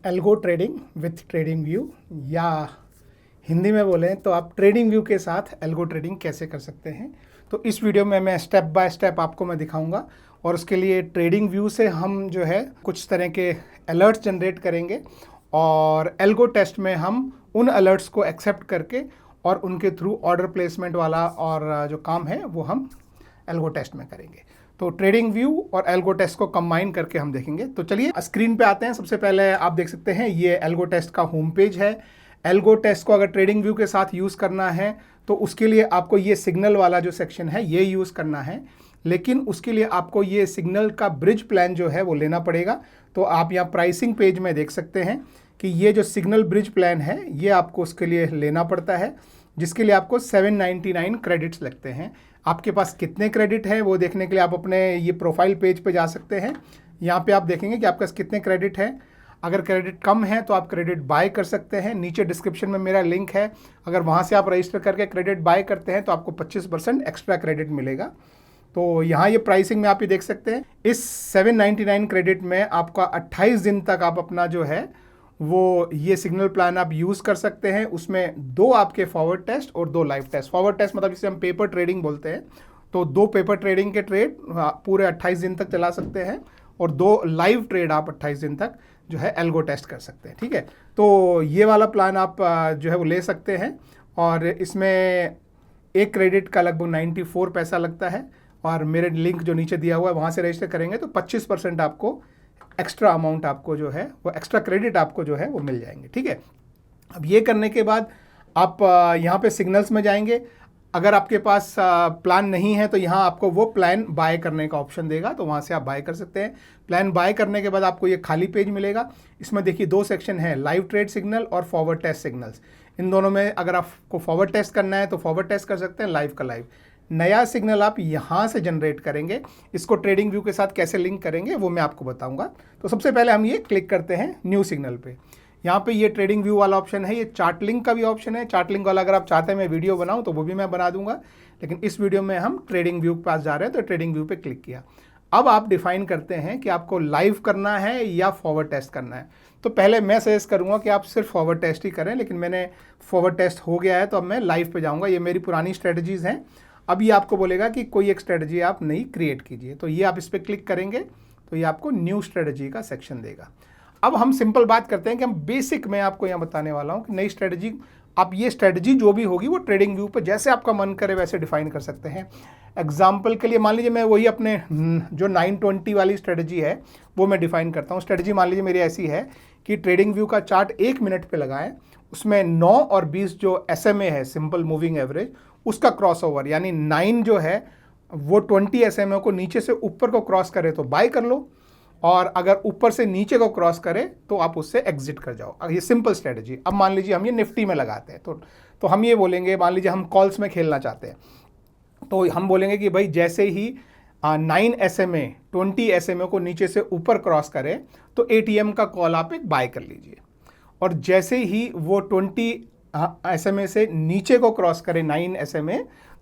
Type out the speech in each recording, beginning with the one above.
Algo trading with trading view, या हिंदी में बोलें तो आप ट्रेडिंग व्यू के साथ एल्गो ट्रेडिंग कैसे कर सकते हैं। तो इस वीडियो में मैं स्टेप बाय स्टेप आपको मैं दिखाऊंगा और उसके लिए ट्रेडिंग व्यू से हम जो है कुछ तरह के अलर्ट्स जनरेट करेंगे और एल्गो टेस्ट में हम उन अलर्ट्स को एक्सेप्ट करके और उनके थ्रू ऑर्डर प्लेसमेंट वाला और जो काम है वो हम एल्गो टेस्ट में करेंगे। तो ट्रेडिंग व्यू और एल्गो टेस्ट को कंबाइन करके हम देखेंगे। तो चलिए स्क्रीन पे आते हैं। सबसे पहले आप देख सकते हैं ये एल्गो टेस्ट का होम पेज है। एल्गो टेस्ट को अगर ट्रेडिंग व्यू के साथ यूज़ करना है तो उसके लिए आपको ये सिग्नल वाला जो सेक्शन है ये यूज़ करना है, लेकिन उसके लिए आपको ये सिग्नल का ब्रिज प्लान जो है वो लेना पड़ेगा। तो आप यहाँ प्राइसिंग पेज में देख सकते हैं कि ये जो सिग्नल ब्रिज प्लान है ये आपको उसके लिए लेना पड़ता है, जिसके लिए आपको 799 क्रेडिट्स लगते हैं। आपके पास कितने क्रेडिट हैं वो देखने के लिए आप अपने ये प्रोफाइल पेज पे जा सकते हैं। यहाँ पे आप देखेंगे कि आपके पास कितने क्रेडिट हैं। अगर क्रेडिट कम है तो आप क्रेडिट बाय कर सकते हैं। नीचे डिस्क्रिप्शन में मेरा लिंक है, अगर वहाँ से आप रजिस्टर करके क्रेडिट बाय करते हैं तो आपको 25% एक्स्ट्रा क्रेडिट मिलेगा। तो यहाँ ये प्राइसिंग में आप ये देख सकते हैं। इस 799 क्रेडिट में आपका 28 दिन तक आप अपना जो है वो ये सिग्नल प्लान आप यूज़ कर सकते हैं। उसमें 2 आपके फॉरवर्ड टेस्ट और 2 लाइव टेस्ट। फॉरवर्ड टेस्ट मतलब जिसे हम पेपर ट्रेडिंग बोलते हैं, तो 2 पेपर ट्रेडिंग के ट्रेड पूरे 28 दिन तक चला सकते हैं और 2 लाइव ट्रेड आप 28 दिन तक जो है एल्गो टेस्ट कर सकते हैं। ठीक है, तो ये वाला प्लान आप जो है वो ले सकते हैं और इसमें एक क्रेडिट का लगभग 94 पैसा लगता है और मेरे लिंक जो नीचे दिया हुआ है वहाँ से रजिस्टर करेंगे तो 25% आपको एक्स्ट्रा अमाउंट आपको जो है वो एक्स्ट्रा क्रेडिट आपको जो है वो मिल जाएंगे। ठीक है, अब ये करने के बाद आप यहाँ पे सिग्नल्स में जाएंगे। अगर आपके पास प्लान नहीं है तो यहाँ आपको वो प्लान बाय करने का ऑप्शन देगा, तो वहाँ से आप बाय कर सकते हैं। प्लान बाय करने के बाद आपको ये खाली पेज मिलेगा। इसमें देखिए 2 सेक्शन है, लाइव ट्रेड सिग्नल और फॉरवर्ड टेस्ट सिग्नल्स। इन दोनों में अगर आपको फॉरवर्ड टेस्ट करना है तो फॉरवर्ड टेस्ट कर सकते हैं, लाइव का लाइव। नया सिग्नल आप यहाँ से जनरेट करेंगे। इसको ट्रेडिंग व्यू के साथ कैसे लिंक करेंगे वो मैं आपको बताऊंगा। तो सबसे पहले हम ये क्लिक करते हैं न्यू सिग्नल पे। यहाँ पे ये ट्रेडिंग व्यू वाला ऑप्शन है, ये चार्ट लिंक का भी ऑप्शन है। चार्ट लिंक वाला अगर आप चाहते हैं मैं वीडियो बनाऊं तो वो भी मैं बना दूंगा, लेकिन इस वीडियो में हम ट्रेडिंग व्यू के पास जा रहे हैं तो ट्रेडिंग व्यू पे क्लिक किया। अब आप डिफाइन करते हैं कि आपको लाइव करना है या फॉरवर्ड टेस्ट करना है। तो पहले मैं सजेस्ट करूंगा कि आप सिर्फ फॉरवर्ड टेस्ट ही करें, लेकिन मैंने फॉरवर्ड टेस्ट हो गया है तो अब मैं लाइव पे जाऊँगा। ये मेरी पुरानी स्ट्रेटजीज़ हैं। अब ये आपको बोलेगा कि कोई एक स्ट्रेटजी आप नई क्रिएट कीजिए, तो ये आप इस पर क्लिक करेंगे तो ये आपको न्यू स्ट्रेटजी का सेक्शन देगा। अब हम सिंपल बात करते हैं कि हम बेसिक मैं आपको यहाँ बताने वाला हूँ कि नई स्ट्रेटजी, आप ये स्ट्रेटजी जो भी होगी वो ट्रेडिंग व्यू पर जैसे आपका मन करे वैसे डिफाइन कर सकते हैं। एग्जाम्पल के लिए मान लीजिए मैं वही अपने जो 920 वाली स्ट्रेटजी है वो मैं डिफाइन करता हूँ। स्ट्रेटजी मान लीजिए मेरी ऐसी है कि ट्रेडिंग व्यू का चार्ट 1 मिनट पे लगाएं, उसमें 9 और 20 जो SMA है, सिंपल मूविंग एवरेज, उसका क्रॉसओवर यानी 9 जो है वो 20 SMA को नीचे से ऊपर को क्रॉस करे तो बाय कर लो, और अगर ऊपर से नीचे को क्रॉस करे तो आप उससे एग्जिट कर जाओ। ये सिंपल स्ट्रेटजी। अब मान लीजिए हम ये निफ्टी में लगाते हैं तो हम ये बोलेंगे, मान लीजिए हम कॉल्स में खेलना चाहते हैं तो हम बोलेंगे कि भाई जैसे ही 9 SMA 20 SMA को नीचे से ऊपर क्रॉस करे तो ATM का कॉल आप एक बाय कर लीजिए, और जैसे ही वो 20 SMA से नीचे को क्रॉस करे 9 SMA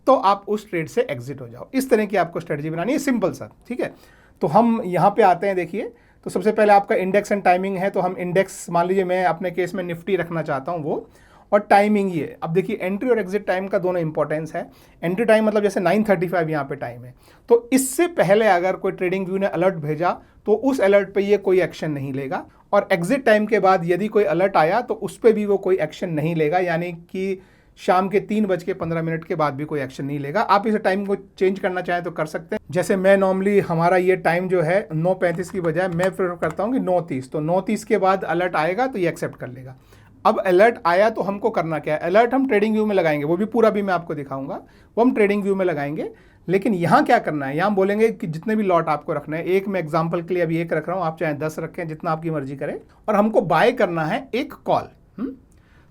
तो आप उस ट्रेड से एग्जिट हो जाओ। इस तरह की आपको स्ट्रेटजी बनानी है, सिंपल सा। ठीक है, तो हम यहाँ पे आते हैं। देखिए, तो सबसे पहले आपका इंडेक्स एंड टाइमिंग है, तो हम इंडेक्स मान लीजिए मैं अपने केस में निफ्टी रखना चाहता हूँ वो, और टाइमिंग ये। अब देखिए एंट्री और एग्जिट टाइम का दोनों इंपॉर्टेंस है। एंट्री टाइम मतलब जैसे 9:35 यहाँ पे टाइम है, तो इससे पहले अगर कोई ट्रेडिंग व्यू ने अलर्ट भेजा तो उस अलर्ट पे ये कोई एक्शन नहीं लेगा, और एग्जिट टाइम के बाद यदि कोई अलर्ट आया तो उस पर भी वो कोई एक्शन नहीं लेगा, यानी कि शाम के 3:15 के बाद भी कोई एक्शन नहीं लेगा। आप इस टाइम को चेंज करना चाहें तो कर सकते हैं। जैसे मैं नॉर्मली हमारा ये टाइम जो है 9:35 की बजाय मैं प्रेफर करता हूँ कि 9:30, तो 9:30 के बाद अलर्ट आएगा तो ये एक्सेप्ट कर लेगा। अब अलर्ट आया तो हमको करना क्या है, अलर्ट हम ट्रेडिंग व्यू में लगाएंगे, वो भी पूरा भी मैं आपको दिखाऊंगा, वो हम ट्रेडिंग व्यू में लगाएंगे। लेकिन यहाँ क्या करना है, यहाँ बोलेंगे कि जितने भी लॉट आपको रखना है, एक मैं एग्जाम्पल के लिए अभी 1 रख रहा हूँ, आप चाहे 10 रखें, जितना आपकी मर्जी करें, और हमको बाय करना है एक कॉल।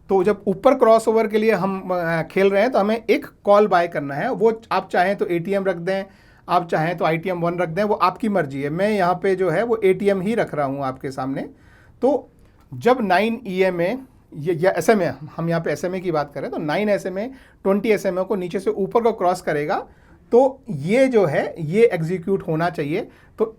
तो जब ऊपर क्रॉस ओवर के लिए हम खेल रहे हैं तो हमें एक कॉल बाय करना है। वो आप चाहें तो ATM रख दें, आप चाहें तो ITM 1 रख दें, वो आपकी मर्जी है। मैं यहाँ पे जो है वो ATM ही रख रहा हूँ आपके सामने। तो जब 9 EMA या SMA, हम यहाँ पे SMA की बात करें तो 9 SMA 20 SMA को नीचे से ऊपर को क्रॉस करेगा तो ये जो है ये एग्जीक्यूट होना चाहिए। तो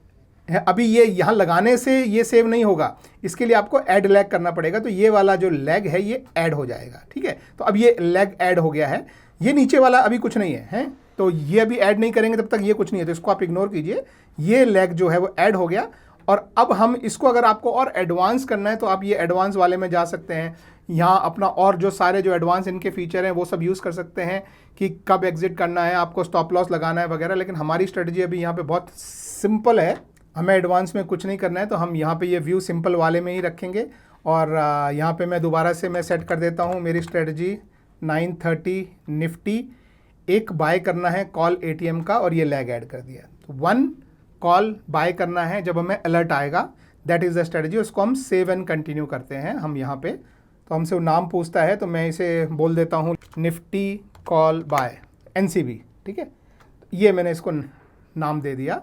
अभी ये यहाँ लगाने से ये सेव नहीं होगा, इसके लिए आपको ऐड लैग करना पड़ेगा। तो ये वाला जो लैग है ये ऐड हो जाएगा, ठीक है। तो अब ये लैग ऐड हो गया है, ये नीचे वाला अभी कुछ नहीं है, हैं? तो ये अभी ऐड नहीं करेंगे तब तक ये कुछ नहीं है, तो इसको आप इग्नोर कीजिए। ये लैग जो है वो ऐड हो गया। और अब हम इसको अगर आपको और एडवांस करना है तो आप ये एडवांस वाले में जा सकते हैं। यहाँ अपना और जो सारे जो एडवांस इनके फीचर हैं वो सब यूज़ कर सकते हैं कि कब एग्जिट करना है, आपको स्टॉप लॉस लगाना है वगैरह। लेकिन हमारी स्ट्रेटजी अभी यहाँ पे बहुत सिंपल है, हमें एडवांस में कुछ नहीं करना है, तो हम यहाँ पे ये व्यू सिंपल वाले में ही रखेंगे। और यहाँ पे मैं दोबारा से मैं सेट कर देता हूँ मेरी स्ट्रेटजी 930 निफ्टी, एक बाय करना है कॉल एटीएम का और ये लैग ऐड कर दिया। तो 1 कॉल बाय करना है जब हमें अलर्ट आएगा, दैट इज़ द स्ट्रेटजी। उसको हम सेव एंड कंटिन्यू करते हैं हम यहाँ पे। तो हमसे वो नाम पूछता है तो मैं इसे बोल देता हूँ निफ्टी कॉल बाय एनसीबी, ठीक है। ये मैंने इसको नाम दे दिया।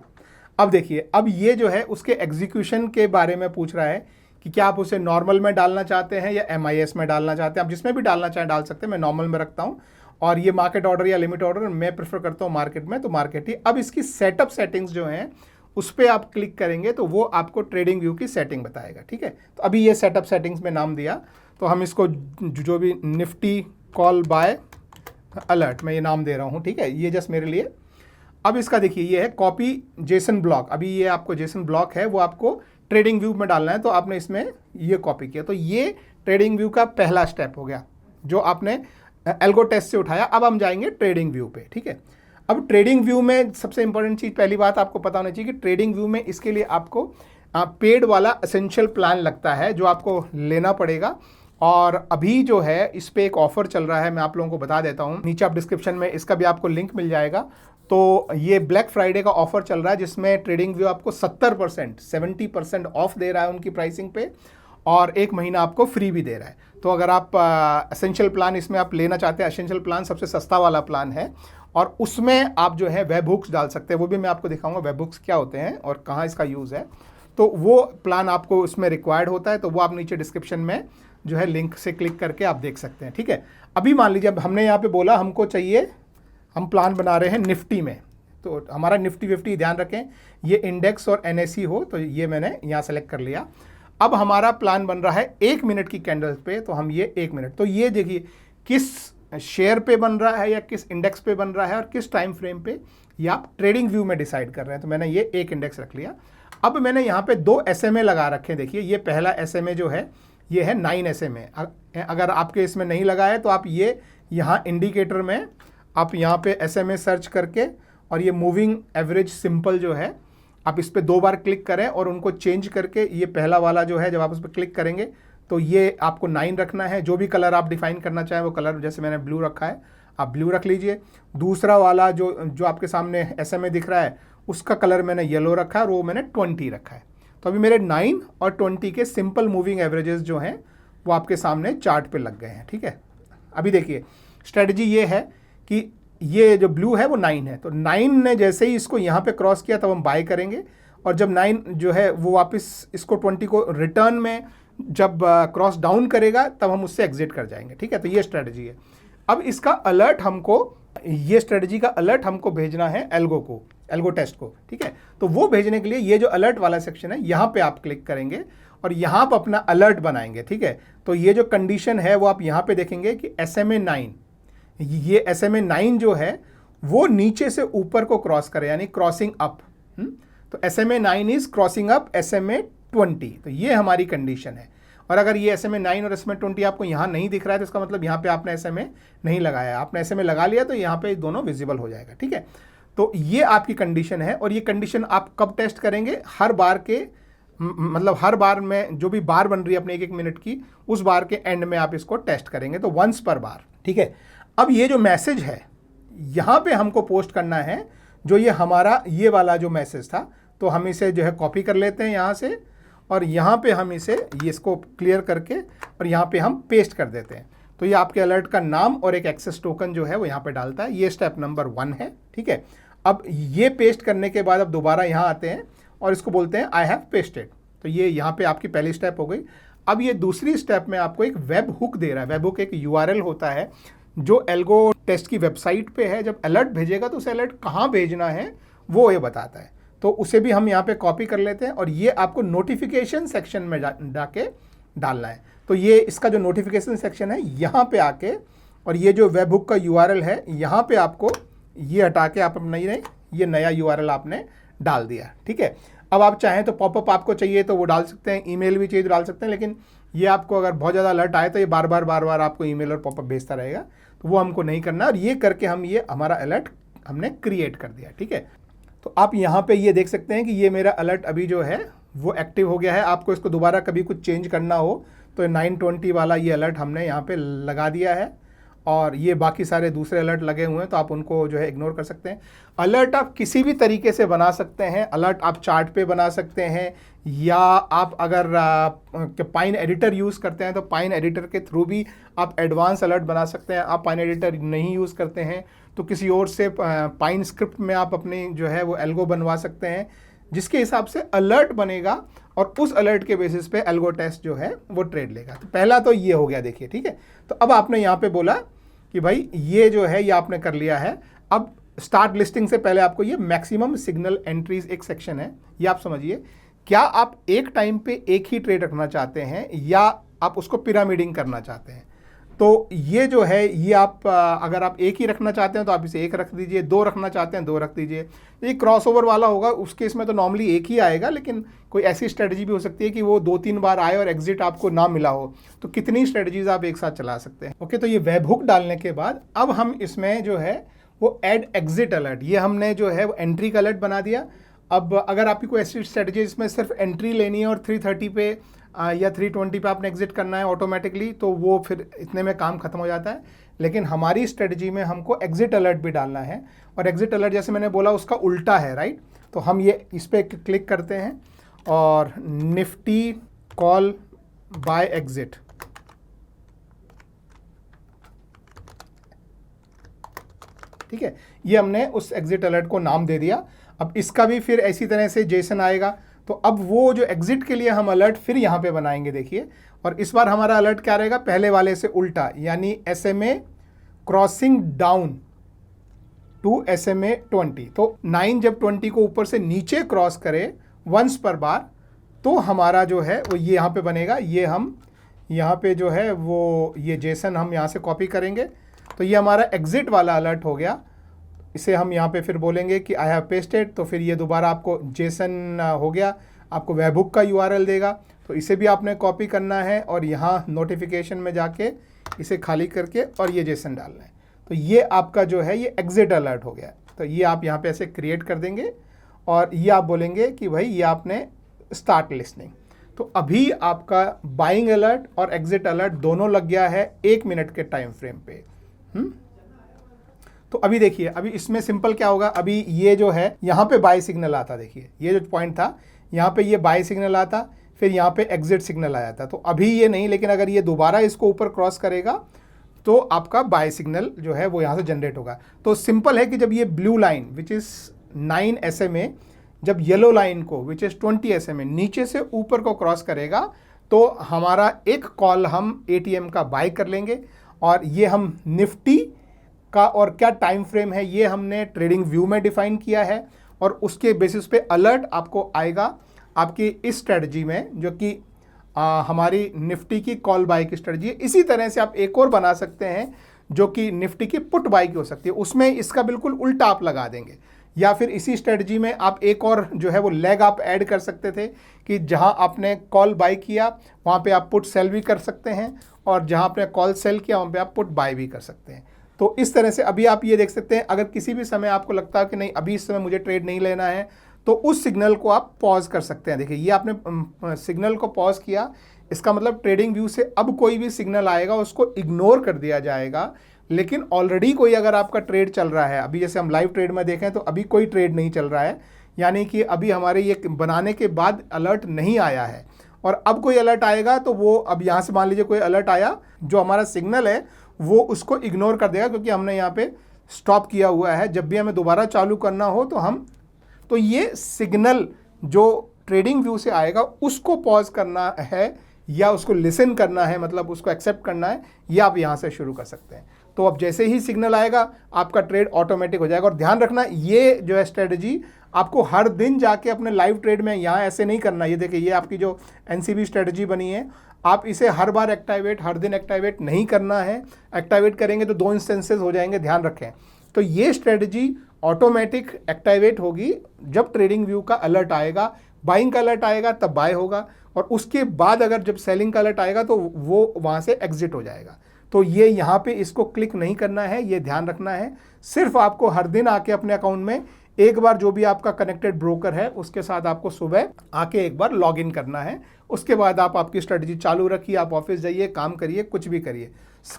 अब देखिए, अब ये जो है उसके एग्जीक्यूशन के बारे में पूछ रहा है कि क्या आप उसे नॉर्मल में डालना चाहते हैं या MIS में डालना चाहते हैं। आप जिसमें भी डालना चाहें डाल सकते हैं, मैं नॉर्मल में रखता हूँ। और ये मार्केट ऑर्डर या लिमिट ऑर्डर मैं प्रेफर करता हूँ मार्केट में, तो मार्केट ही। अब इसकी सेटअप सेटिंग्स जो हैं उस पर आप क्लिक करेंगे तो वो आपको ट्रेडिंग व्यू की सेटिंग बताएगा, ठीक है। तो अभी ये सेटअप सेटिंग्स में नाम दिया, तो हम इसको जो भी निफ्टी कॉल बाय अलर्ट मैं ये नाम दे रहा हूँ, ठीक है। ये जस्ट मेरे लिए। अब इसका देखिए, ये है कॉपी जेसन ब्लॉक। अभी ये आपको जेसन ब्लॉक है वो आपको ट्रेडिंग व्यू में डालना है, तो आपने इसमें ये कॉपी किया। तो ये ट्रेडिंग व्यू का पहला स्टेप हो गया जो आपने एल्गो टेस्ट से उठाया। अब हम जाएंगे ट्रेडिंग व्यू पे, ठीक है। अब ट्रेडिंग व्यू में सबसे इंपॉर्टेंट चीज़, पहली बात आपको पता होना चाहिए कि ट्रेडिंग व्यू में इसके लिए आपको पेड वाला एसेंशियल प्लान लगता है जो आपको लेना पड़ेगा। और अभी जो है इस पर एक ऑफर चल रहा है, मैं आप लोगों को बता देता हूँ। नीचे आप डिस्क्रिप्शन में इसका भी आपको लिंक मिल जाएगा। तो ये ब्लैक फ्राइडे का ऑफर चल रहा है जिसमें ट्रेडिंग व्यू आपको 70% ऑफ दे रहा है उनकी प्राइसिंग पे, और 1 महीना आपको फ्री भी दे रहा है। तो अगर आप एसेंशियल प्लान इसमें आप लेना चाहते हैं, एसेंशियल प्लान सबसे सस्ता वाला प्लान है, और उसमें आप जो है वेब हुक्स डाल सकते हैं। वो भी मैं आपको दिखाऊंगा वेब हुक्स क्या होते हैं और कहाँ इसका यूज़ है। तो वो प्लान आपको उसमें रिक्वायर्ड होता है, तो वो आप नीचे डिस्क्रिप्शन में जो है लिंक से क्लिक करके आप देख सकते हैं, ठीक है। अभी मान लीजिए अब हमने यहाँ पे बोला हमको चाहिए, हम प्लान बना रहे हैं निफ्टी में, तो हमारा निफ्टी 50, ध्यान रखें ये इंडेक्स और NSE हो, तो ये मैंने यहाँ सेलेक्ट कर लिया। अब हमारा प्लान बन रहा है 1 मिनट की कैंडल्स पे, तो हम ये 1 मिनट, तो ये देखिए किस शेयर पे बन रहा है या किस इंडेक्स पे बन रहा है और किस टाइम फ्रेम पे, ये आप ट्रेडिंग व्यू में डिसाइड कर रहे हैं। तो मैंने ये एक इंडेक्स रख लिया। अब मैंने यहाँ पे 2 SMA लगा रखे हैं। देखिए ये पहला SMA जो है ये है 9 SMA। अगर आपके इसमें नहीं लगा है तो आप ये यहाँ इंडिकेटर में आप यहाँ पे SMA सर्च करके और ये मूविंग एवरेज सिंपल जो है आप इस पर 2 बार क्लिक करें और उनको चेंज करके ये पहला वाला जो है जब आप उस पर क्लिक करेंगे तो ये आपको 9 रखना है। जो भी कलर आप डिफाइन करना चाहें वो कलर, जैसे मैंने ब्लू रखा है आप ब्लू रख लीजिए। दूसरा वाला जो आपके सामने SMA दिख रहा है उसका कलर मैंने येलो रखा है और वो मैंने 20 रखा है। तो अभी मेरे 9 और 20 के सिंपल मूविंग एवरेजेस जो हैं वो आपके सामने चार्ट पे लग गए हैं, ठीक है। अभी देखिए स्ट्रेटजी ये है कि ये जो ब्लू है वो 9 है, तो 9 ने जैसे ही इसको यहाँ पे क्रॉस किया तब हम बाय करेंगे, और जब 9 जो है वो वापस इसको 20 को रिटर्न में जब क्रॉस डाउन करेगा तब हम उससे एग्जिट कर जाएंगे, ठीक है। तो ये स्ट्रेटजी है। अब इसका अलर्ट हमको, ये स्ट्रेटजी का अलर्ट हमको भेजना है एल्गो टेस्ट को, ठीक है। तो वो भेजने के लिए ये जो अलर्ट वाला सेक्शन है यहाँ पे आप क्लिक करेंगे और यहाँ पर अपना अलर्ट बनाएंगे, ठीक है। तो ये जो कंडीशन है वो आप यहाँ पे देखेंगे कि SMA 9, ये SMA 9 जो है वो नीचे से ऊपर को क्रॉस करे, यानी क्रॉसिंग अप। तो SMA 9 is crossing up SMA 20, तो ये हमारी कंडीशन है। और अगर ये SMA 9 और SMA 20 आपको यहाँ नहीं दिख रहा है तो इसका मतलब यहाँ पे आपने SMA नहीं लगाया, आपने SMA लगा लिया तो यहाँ पे दोनों विजिबल हो जाएगा, ठीक है। तो ये आपकी कंडीशन है, और ये कंडीशन आप कब टेस्ट करेंगे, हर बार के मतलब हर बार में जो भी बार बन रही है अपने 1-1 मिनट की, उस बार के एंड में आप इसको टेस्ट करेंगे, तो वंस पर बार, ठीक है। अब ये जो मैसेज है यहाँ पे हमको पोस्ट करना है, जो ये हमारा ये वाला जो मैसेज था, तो हम इसे जो है कॉपी कर लेते हैं यहाँ से, और यहाँ पे हम इसे इसको क्लियर करके और यहाँ पे हम पेस्ट कर देते हैं। तो ये आपके अलर्ट का नाम और एक एक्सेस टोकन जो है वो यहाँ पे डालता है। ये स्टेप नंबर 1 है, ठीक है। अब ये पेस्ट करने के बाद अब दोबारा यहाँ आते हैं और इसको बोलते हैं आई हैव पेस्टेड। तो ये यहाँ पे आपकी पहली स्टेप हो गई। अब ये दूसरी स्टेप में आपको एक वेब हुक दे रहा है। वेब हुक एक URL होता है जो एल्गो टेस्ट की वेबसाइट पे है। जब अलर्ट भेजेगा तो उसे अलर्ट कहाँ भेजना है वो ये बताता है। तो उसे भी हम यहाँ पे कॉपी कर लेते हैं और ये आपको नोटिफिकेशन सेक्शन में जाके डालना है। तो ये इसका जो नोटिफिकेशन सेक्शन है यहाँ पे आके, और ये जो वेब हुक का URL है यहाँ पे आपको ये हटा के आप अपना ये नया URL आपने डाल दिया, ठीक है। अब आप चाहें तो पॉपअप आपको चाहिए तो वो डाल सकते हैं, ईमेल भी चाहिए तो डाल सकते हैं, लेकिन ये आपको अगर बहुत ज़्यादा अलर्ट आए तो ये बार बार आपको ईमेल और पॉपअप भेजता रहेगा, तो वो हमको नहीं करना। और ये करके हम ये हमारा अलर्ट हमने क्रिएट कर दिया, ठीक है। तो आप यहाँ पे ये देख सकते हैं कि ये मेरा अलर्ट अभी जो है वो एक्टिव हो गया है। आपको इसको दोबारा कभी कुछ चेंज करना हो तो 920 वाला ये अलर्ट हमने यहाँ पे लगा दिया है, और ये बाकी सारे दूसरे अलर्ट लगे हुए हैं तो आप उनको जो है इग्नोर कर सकते हैं। अलर्ट आप किसी भी तरीके से बना सकते हैं। अलर्ट आप चार्ट पे बना सकते हैं, या आप अगर पाइन एडिटर यूज़ करते हैं तो पाइन एडिटर के थ्रू भी आप एडवांस अलर्ट बना सकते हैं। आप पाइन एडिटर नहीं यूज़ करते हैं तो किसी और से पाइन स्क्रिप्ट में आप अपनी जो है वो एल्गो बनवा सकते हैं, जिसके हिसाब से अलर्ट बनेगा और उस अलर्ट के बेसिस पे एल्गो टेस्ट जो है वो ट्रेड लेगा। तो पहला तो ये हो गया, देखिए, ठीक है। तो अब आपने यहाँ पे बोला कि भाई ये जो है ये आपने कर लिया है। अब स्टार्ट लिस्टिंग से पहले आपको ये मैक्सिमम सिग्नल एंट्रीज एक सेक्शन है, ये आप समझिए। क्या आप एक टाइम पे एक ही ट्रेड रखना चाहते हैं या आप उसको पिरामिडिंग करना चाहते हैं? तो ये जो है ये आप अगर आप एक ही रखना चाहते हैं तो आप इसे एक रख दीजिए, दो रखना चाहते हैं दो रख दीजिए। ये क्रॉसओवर वाला होगा उस केस में तो नॉर्मली एक ही आएगा, लेकिन कोई ऐसी स्ट्रेटजी भी हो सकती है कि वो 2-3 बार आए और एग्जिट आपको ना मिला हो, तो कितनी स्ट्रेटजीज आप एक साथ चला सकते हैं। ओके, तो ये वेब हुक डालने के बाद अब हम इसमें जो है वो ऐड एग्जिट अलर्ट, ये हमने जो है वो एंट्री का अलर्ट बना दिया। अब अगर आपकी कोई ऐसी स्ट्रेटजी इसमें सिर्फ एंट्री लेनी है और 330 पे या 320 पे आपने एग्जिट करना है ऑटोमेटिकली, तो वो फिर इतने में काम खत्म हो जाता है। लेकिन हमारी स्ट्रेटजी में हमको एग्जिट अलर्ट भी डालना है, और एग्जिट अलर्ट जैसे मैंने बोला उसका उल्टा है, राइट। तो हम ये इस पर क्लिक करते हैं और निफ्टी कॉल बाय एग्जिट, ठीक है, ये हमने उस एग्जिट अलर्ट को नाम दे दिया। अब इसका भी फिर इसी तरह से जेसन आएगा, तो अब वो जो एग्जिट के लिए हम अलर्ट फिर यहाँ पे बनाएंगे, देखिए। और इस बार हमारा अलर्ट क्या रहेगा, पहले वाले से उल्टा, यानी SMA crossing down to SMA 20। तो 9 जब 20 को ऊपर से नीचे क्रॉस करे वंस पर बार, तो हमारा जो है वो ये यहाँ पे बनेगा। ये हम यहाँ पे जो है वो ये जेसन हम यहाँ से कॉपी करेंगे, तो ये हमारा एग्जिट वाला अलर्ट हो गया। इसे हम यहाँ पे फिर बोलेंगे कि आई हैव पेस्टेड, तो फिर ये दोबारा आपको जेसन हो गया, आपको वेब हुक का URL देगा, तो इसे भी आपने कॉपी करना है और यहाँ नोटिफिकेशन में जाके इसे खाली करके और ये जेसन डालना है। तो ये आपका जो है ये एग्जिट अलर्ट हो गया। तो ये आप यहाँ पे ऐसे क्रिएट कर देंगे और ये आप बोलेंगे कि भाई ये आपने स्टार्ट लिस्टिंग। तो अभी आपका बाइंग अलर्ट और एग्जिट अलर्ट दोनों लग गया है 1 मिनट के टाइम फ्रेम पे। तो अभी देखिए, अभी इसमें सिंपल क्या होगा, अभी ये जो है यहाँ पे बाय सिग्नल आता, देखिए ये जो पॉइंट था यहाँ पे ये बाय सिग्नल आता, फिर यहाँ पे एग्जिट सिग्नल आया था। तो अभी ये नहीं, लेकिन अगर ये दोबारा इसको ऊपर क्रॉस करेगा तो आपका बाय सिग्नल जो है वो यहाँ से जनरेट होगा। तो सिंपल है कि जब ये blue line which is 9 SMA जब येलो लाइन को विच इज़ 20 SMA नीचे से ऊपर को क्रॉस करेगा, तो हमारा एक कॉल हम ATM का बाय कर लेंगे। और ये हम निफ्टी का और क्या टाइम फ्रेम है ये हमने ट्रेडिंग व्यू में डिफाइन किया है, और उसके बेसिस पे अलर्ट आपको आएगा आपकी इस स्ट्रेटजी में, जो कि हमारी निफ्टी की कॉल बाय की स्ट्रेटजी है। इसी तरह से आप एक और बना सकते हैं जो कि निफ्टी की पुट बाय की हो सकती है, उसमें इसका बिल्कुल उल्टा आप लगा देंगे। या फिर इसी स्ट्रेटजी में आप एक और जो है वो लेग आप ऐड कर सकते थे कि जहां आपने कॉल बाय किया वहां पे आप पुट सेल भी कर सकते हैं, और जहां आपने कॉल सेल किया वहां पे आप पुट बाय भी कर सकते हैं। तो इस तरह से अभी आप ये देख सकते हैं, अगर किसी भी समय आपको लगता है कि नहीं अभी इस समय मुझे ट्रेड नहीं लेना है, तो उस सिग्नल को आप पॉज कर सकते हैं। देखिए ये आपने सिग्नल को पॉज किया, इसका मतलब ट्रेडिंग व्यू से अब कोई भी सिग्नल आएगा उसको इग्नोर कर दिया जाएगा। लेकिन ऑलरेडी कोई अगर आपका ट्रेड चल रहा है, अभी जैसे हम लाइव ट्रेड में देखें तो अभी कोई ट्रेड नहीं चल रहा है, यानी कि अभी हमारे ये बनाने के बाद अलर्ट नहीं आया है, और अब कोई अलर्ट आएगा तो वो अब यहाँ से मान लीजिए कोई अलर्ट आया, जो हमारा सिग्नल है वो उसको इग्नोर कर देगा, क्योंकि हमने यहाँ पे स्टॉप किया हुआ है। जब भी हमें दोबारा चालू करना हो तो हम तो ये सिग्नल जो ट्रेडिंग व्यू से आएगा उसको पॉज करना है या उसको लिसन करना है, मतलब उसको एक्सेप्ट करना है, ये आप यहाँ से शुरू कर सकते हैं। तो अब जैसे ही सिग्नल आएगा आपका ट्रेड ऑटोमेटिक हो जाएगा। और ध्यान रखना ये जो है स्ट्रेटजी आपको हर दिन जाके अपने लाइव ट्रेड में यहाँ ऐसे नहीं करना। ये देखिए, ये आपकी जो एनसीबी स्ट्रेटजी बनी है, आप इसे हर बार एक्टिवेट, हर दिन एक्टिवेट नहीं करना है। एक्टिवेट करेंगे तो 2 इंस्टेंसेस हो जाएंगे, ध्यान रखें। तो ये स्ट्रेटजी ऑटोमेटिक एक्टिवेट होगी जब ट्रेडिंग व्यू का अलर्ट आएगा, बाइंग का अलर्ट आएगा तब बाय होगा, और उसके बाद अगर जब सेलिंग का अलर्ट आएगा तो वो वहाँ से एग्जिट हो जाएगा। तो ये यहाँ पे इसको क्लिक नहीं करना है, ये ध्यान रखना है। सिर्फ आपको हर दिन आके अपने अकाउंट में एक बार जो भी आपका कनेक्टेड ब्रोकर है उसके साथ आपको सुबह आके एक बार लॉग इन करना है। उसके बाद आप आपकी स्ट्रेटजी चालू रखिए, आप ऑफिस जाइए, काम करिए, कुछ भी करिए।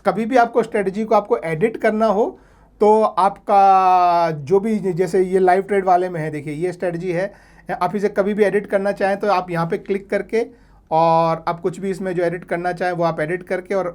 कभी भी आपको स्ट्रेटजी को आपको एडिट करना हो तो आपका जो भी, जैसे ये लाइव ट्रेड वाले में है, देखिए ये स्ट्रेटजी है, आप इसे कभी भी एडिट करना चाहें तो आप यहाँ पे क्लिक करके और आप कुछ भी इसमें जो एडिट करना चाहें वो आप एडिट करके और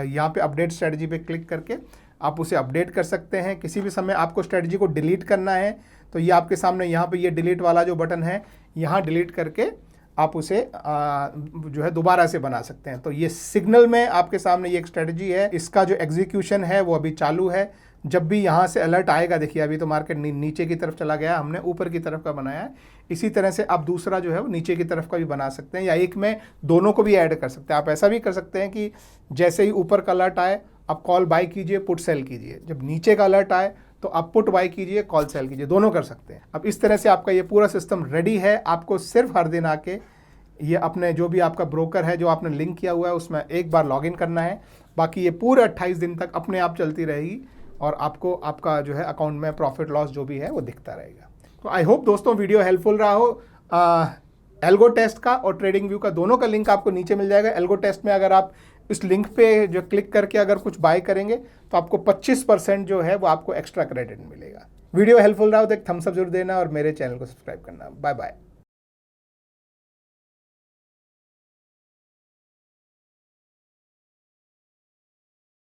यहाँ पे अपडेट स्ट्रेटजी पे क्लिक करके आप उसे अपडेट कर सकते हैं। किसी भी समय आपको स्ट्रेटजी को डिलीट करना है तो ये आपके सामने यहाँ पे ये डिलीट वाला जो बटन है, यहाँ डिलीट करके आप उसे जो है दोबारा से बना सकते हैं। तो ये सिग्नल में आपके सामने ये एक स्ट्रेटजी है, इसका जो एग्जीक्यूशन है वो अभी चालू है। जब भी यहाँ से अलर्ट आएगा, देखिए अभी तो मार्केट नीचे की तरफ चला गया, हमने ऊपर की तरफ का बनाया है। इसी तरह से आप दूसरा जो है वो नीचे की तरफ का भी बना सकते हैं, या एक में दोनों को भी ऐड कर सकते हैं। आप ऐसा भी कर सकते हैं कि जैसे ही ऊपर का अलर्ट आए आप कॉल बाय कीजिए, पुट सेल कीजिए, जब नीचे का अलर्ट आए तो आप पुट बाय कीजिए, कॉल सेल कीजिए, दोनों कर सकते हैं। अब इस तरह से आपका ये पूरा सिस्टम रेडी है। आपको सिर्फ हर दिन आके ये अपने जो भी आपका ब्रोकर है जो आपने लिंक किया हुआ है उसमें एक बार लॉगिन करना है। बाकी ये पूरे 28 दिन तक अपने आप चलती रहेगी और आपको आपका जो है अकाउंट में प्रॉफिट लॉस जो भी है वो दिखता रहेगा। तो आई होप दोस्तों वीडियो हेल्पफुल रहा हो। एल्गो टेस्ट का और ट्रेडिंग व्यू का दोनों का लिंक आपको नीचे मिल जाएगा। एल्गो टेस्ट में अगर आप इस लिंक पे जो क्लिक करके अगर कुछ बाय करेंगे तो आपको 25% जो है वो आपको एक्स्ट्रा क्रेडिट मिलेगा। वीडियो हेल्पफुल रहा हो तो एक थम्स अप जरूर देना और मेरे चैनल को सब्सक्राइब करना। Bye bye.